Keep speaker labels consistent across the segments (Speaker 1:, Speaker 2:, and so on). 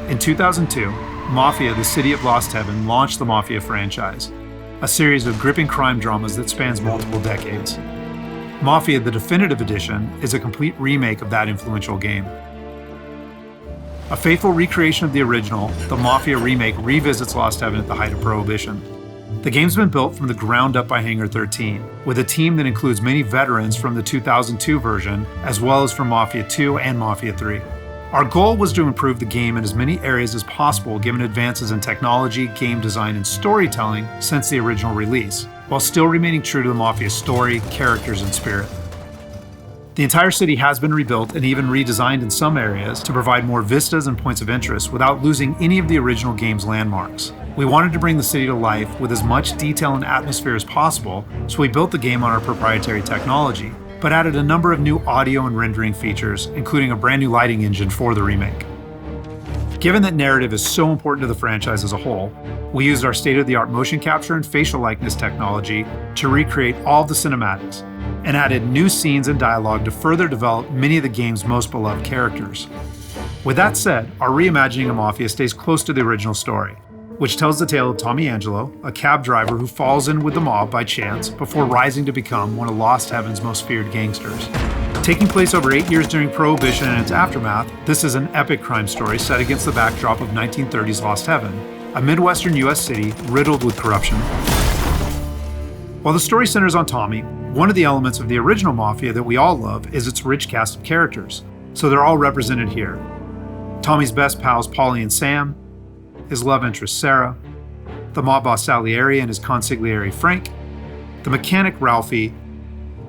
Speaker 1: In 2002, Mafia, the City of Lost Heaven, launched the Mafia franchise, a series of gripping crime dramas that spans multiple decades. Mafia, the Definitive Edition, is a complete remake of that influential game. A faithful recreation of the original, the Mafia remake revisits Lost Heaven at the height of Prohibition. The game's been built from the ground up by Hangar 13, with a team that includes many veterans from the 2002 version, as well as from Mafia 2 and Mafia 3. Our goal was to improve the game in as many areas as possible given advances in technology, game design, and storytelling since the original release, while still remaining true to the Mafia story, characters, and spirit. The entire city has been rebuilt and even redesigned in some areas to provide more vistas and points of interest without losing any of the original game's landmarks. We wanted to bring the city to life with as much detail and atmosphere as possible, so we built the game on our proprietary technology, but added a number of new audio and rendering features, including a brand new lighting engine for the remake. Given that narrative is so important to the franchise as a whole, we used our state-of-the-art motion capture and facial likeness technology to recreate all of the cinematics, and added new scenes and dialogue to further develop many of the game's most beloved characters. With that said, our reimagining of Mafia stays close to the original story, which tells the tale of Tommy Angelo, a cab driver who falls in with the mob by chance before rising to become one of Lost Heaven's most feared gangsters. Taking place over 8 years during Prohibition and its aftermath, this is an epic crime story set against the backdrop of 1930s Lost Heaven, a Midwestern US city riddled with corruption. While the story centers on Tommy, one of the elements of the original Mafia that we all love is its rich cast of characters, so they're all represented here. Tommy's best pals Paulie and Sam, his love interest Sarah, the mob boss Salieri and his consigliere Frank, the mechanic Ralphie,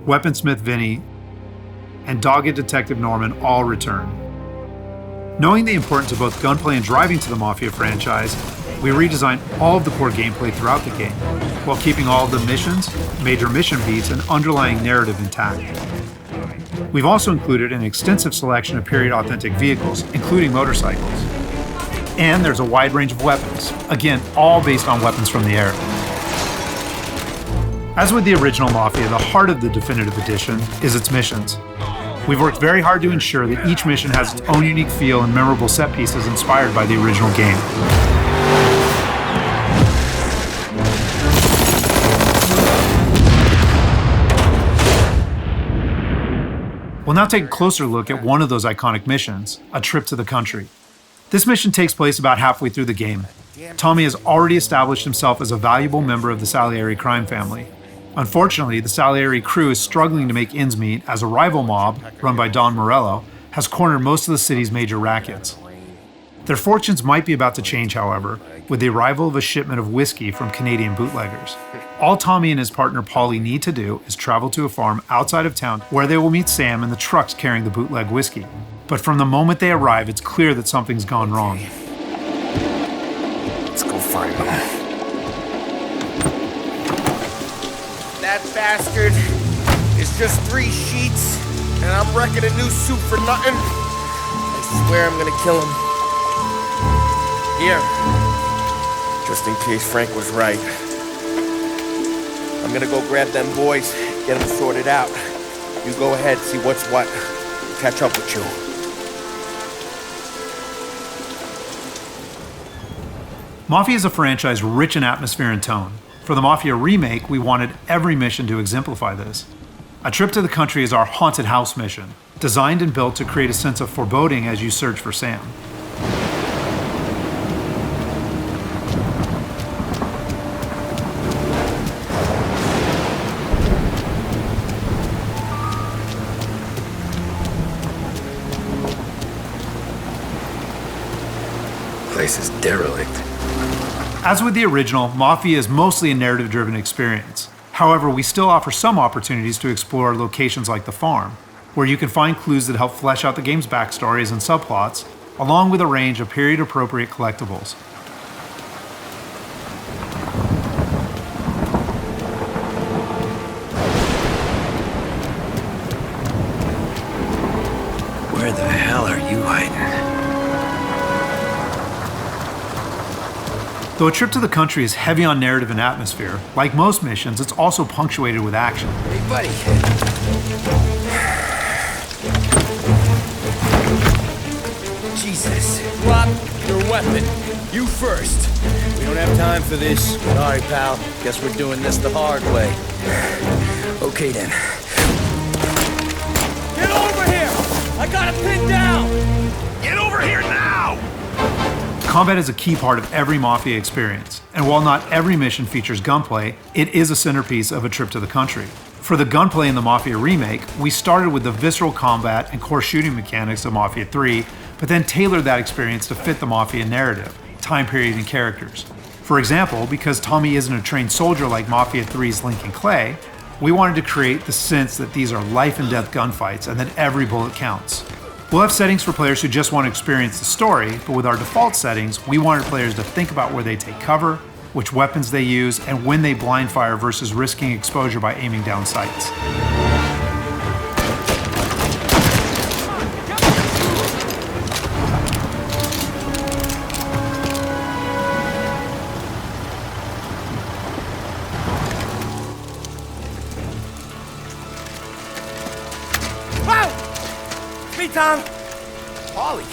Speaker 1: weaponsmith Vinny, and dogged detective Norman all return. Knowing the importance of both gunplay and driving to the Mafia franchise, we redesigned all of the core gameplay throughout the game, while keeping all of the missions, major mission beats, and underlying narrative intact. We've also included an extensive selection of period-authentic vehicles, including motorcycles. And there's a wide range of weapons, again, all based on weapons from the air. As with the original Mafia, the heart of the Definitive Edition is its missions. We've worked very hard to ensure that each mission has its own unique feel and memorable set pieces inspired by the original game. We'll now take a closer look at one of those iconic missions, a trip to the country. This mission takes place about halfway through the game. Tommy has already established himself as a valuable member of the Salieri crime family. Unfortunately, the Salieri crew is struggling to make ends meet as a rival mob, run by Don Morello, has cornered most of the city's major rackets. Their fortunes might be about to change, however, with the arrival of a shipment of whiskey from Canadian bootleggers. All Tommy and his partner Paulie need to do is travel to a farm outside of town where they will meet Sam and the trucks carrying the bootleg whiskey. But from the moment they arrive, it's clear that something's gone wrong.
Speaker 2: Let's go find them.
Speaker 3: That bastard is just 3 sheets, and I'm wrecking a new suit for nothing. I swear I'm gonna kill him. Here, just in case Frank was right. I'm gonna go grab them boys, get them sorted out. You go ahead, see what's what. Catch up with you.
Speaker 1: Mafia is a franchise rich in atmosphere and tone. For the Mafia remake, we wanted every mission to exemplify this. A Trip to the Country is our haunted house mission, designed and built to create a sense of foreboding as you search for Sam.
Speaker 2: Place is derelict.
Speaker 1: As with the original, Mafia is mostly a narrative-driven experience. However, we still offer some opportunities to explore locations like the farm, where you can find clues that help flesh out the game's backstories and subplots, along with a range of period-appropriate collectibles.
Speaker 2: Where the hell are you hiding?
Speaker 1: Though A Trip to the Country is heavy on narrative and atmosphere, like most missions, it's also punctuated with action.
Speaker 3: Hey, buddy.
Speaker 2: Jesus.
Speaker 3: Drop your weapon. You first.
Speaker 4: We don't have time for this. Sorry, pal. Guess we're doing this the hard way.
Speaker 2: Okay then.
Speaker 3: Get over here! I got it pinned down!
Speaker 2: Get over here now!
Speaker 1: Combat is a key part of every Mafia experience, and while not every mission features gunplay, it is a centerpiece of a trip to the country. For the gunplay in the Mafia remake, we started with the visceral combat and core shooting mechanics of Mafia 3, but then tailored that experience to fit the Mafia narrative, time period, and characters. For example, because Tommy isn't a trained soldier like Mafia 3's Lincoln Clay, we wanted to create the sense that these are life and death gunfights and that every bullet counts. We'll have settings for players who just want to experience the story, but with our default settings, we wanted players to think about where they take cover, which weapons they use, and when they blind fire versus risking exposure by aiming down sights.
Speaker 3: Tom?
Speaker 2: Ollie,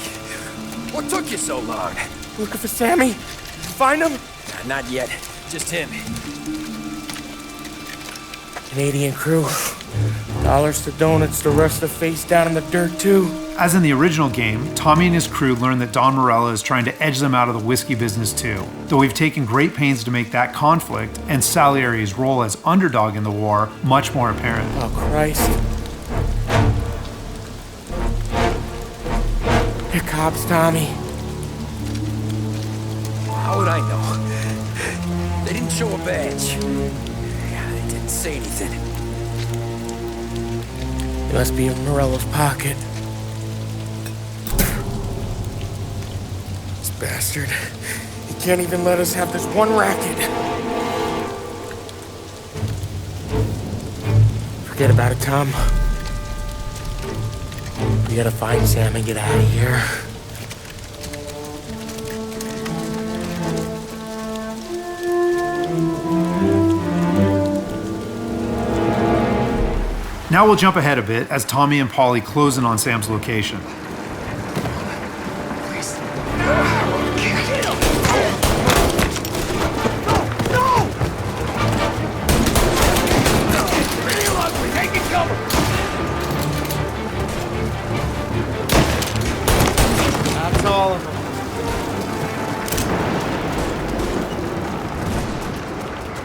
Speaker 2: what took you so long?
Speaker 3: Looking for Sammy? Did you find him?
Speaker 2: Not yet. Just him.
Speaker 3: Canadian crew. Dollars to donuts, the rest of the face down in the dirt too.
Speaker 1: As in the original game, Tommy and his crew learn that Don Morella is trying to edge them out of the whiskey business too, though we've taken great pains to make that conflict and Salieri's role as underdog in the war much more apparent.
Speaker 3: Oh, Christ. Here cops, Tommy.
Speaker 2: How would I know? They didn't show a badge. They didn't say anything.
Speaker 3: It must be in Morella's pocket. This bastard. He can't even let us have this one racket. Forget about it, Tom. We gotta find Sam and get out of here.
Speaker 1: Now we'll jump ahead a bit as Tommy and Polly close in on Sam's location.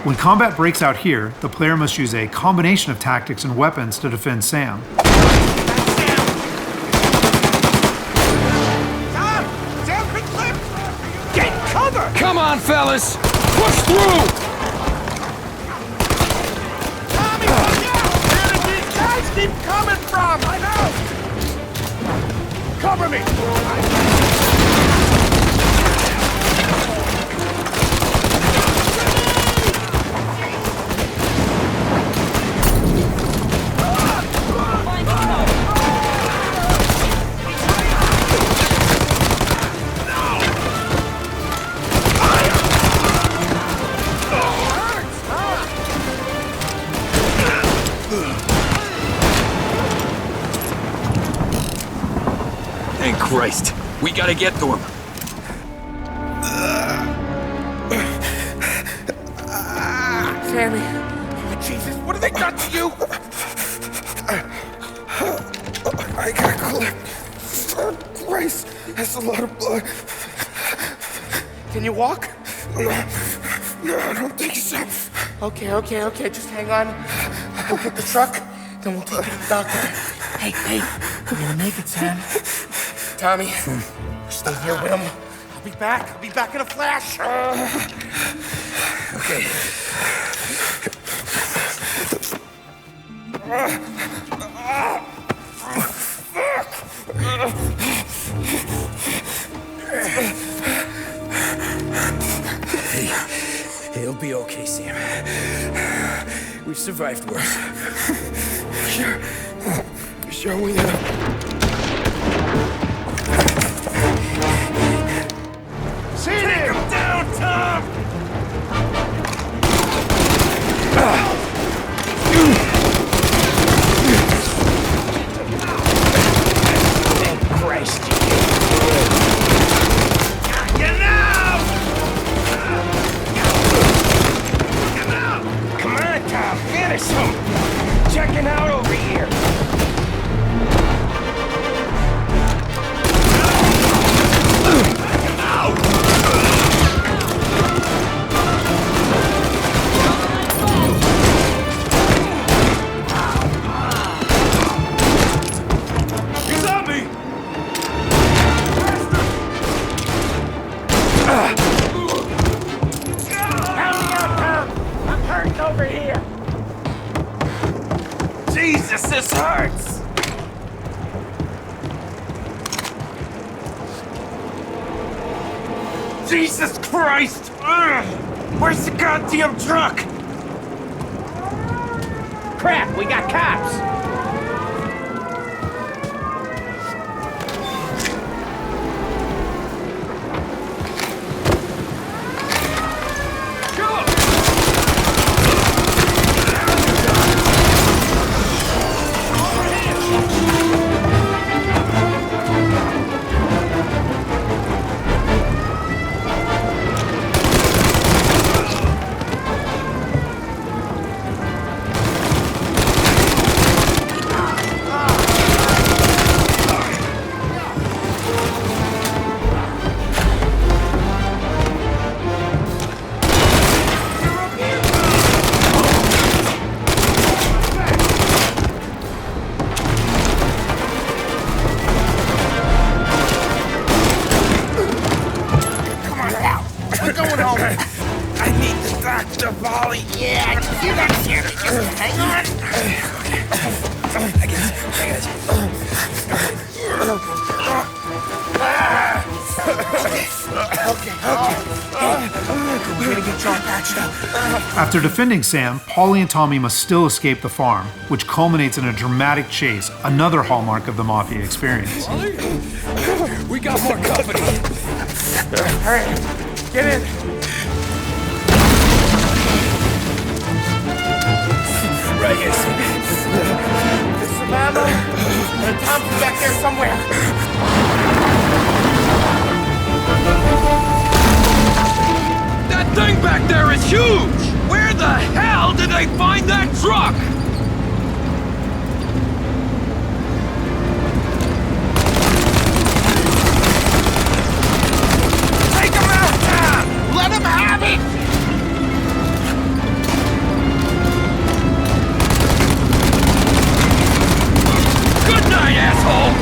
Speaker 1: When combat breaks out here, the player must use a combination of tactics and weapons to defend Sam.
Speaker 2: Get cover! Come on, fellas! Push through!
Speaker 3: Tommy, look out! Where did these guys keep coming from? I know! Cover me!
Speaker 2: Thank Christ! We gotta get to him!
Speaker 3: Sammy, oh Jesus, what have they done to you?
Speaker 5: I got clipped. Oh, Christ, that's a lot of blood.
Speaker 3: Can you walk?
Speaker 5: No, I don't think so.
Speaker 3: Okay, just hang on. We'll get the truck, then we'll take you to the doctor. Hey, you're gonna make it, Sam. Tommy, stay here with him. I'll be back in a flash.
Speaker 2: Okay. Hey, it'll be okay, Sam. We've survived worse.
Speaker 5: Sure we have.
Speaker 3: Take him down, Tom!
Speaker 2: Thank Christ.
Speaker 3: I'm hurting over here. Jesus, this hurts. Jesus Christ! Where's the goddamn truck? Crap, we got cops!
Speaker 1: After defending Sam, Paulie and Tommy must still escape the farm, which culminates in a dramatic chase, another hallmark of the Mafia experience.
Speaker 4: We got more company.
Speaker 3: All right, get in.
Speaker 4: Right here.
Speaker 3: There's some ammo and a Thompson back there somewhere.
Speaker 2: That thing back there is huge! Where the hell did they find that truck?
Speaker 3: Take him out, Tom! Let him have it!
Speaker 2: Good night, asshole!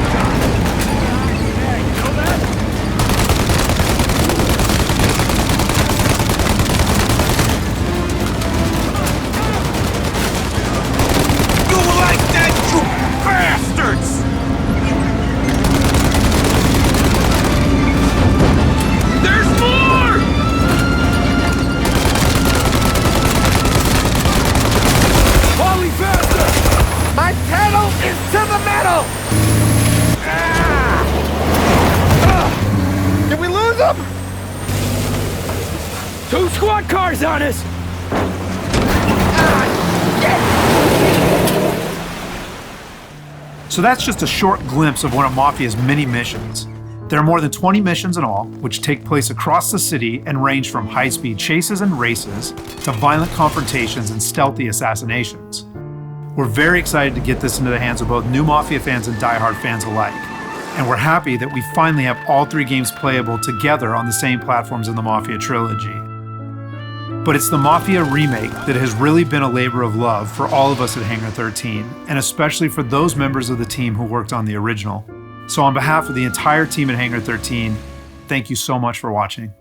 Speaker 4: Two squad cars on us!
Speaker 1: So that's just a short glimpse of one of Mafia's many missions. There are more than 20 missions in all, which take place across the city and range from high-speed chases and races to violent confrontations and stealthy assassinations. We're very excited to get this into the hands of both new Mafia fans and die-hard fans alike. And we're happy that we finally have all three games playable together on the same platforms in the Mafia trilogy. But it's the Mafia remake that has really been a labor of love for all of us at Hangar 13, and especially for those members of the team who worked on the original. So on behalf of the entire team at Hangar 13, thank you so much for watching.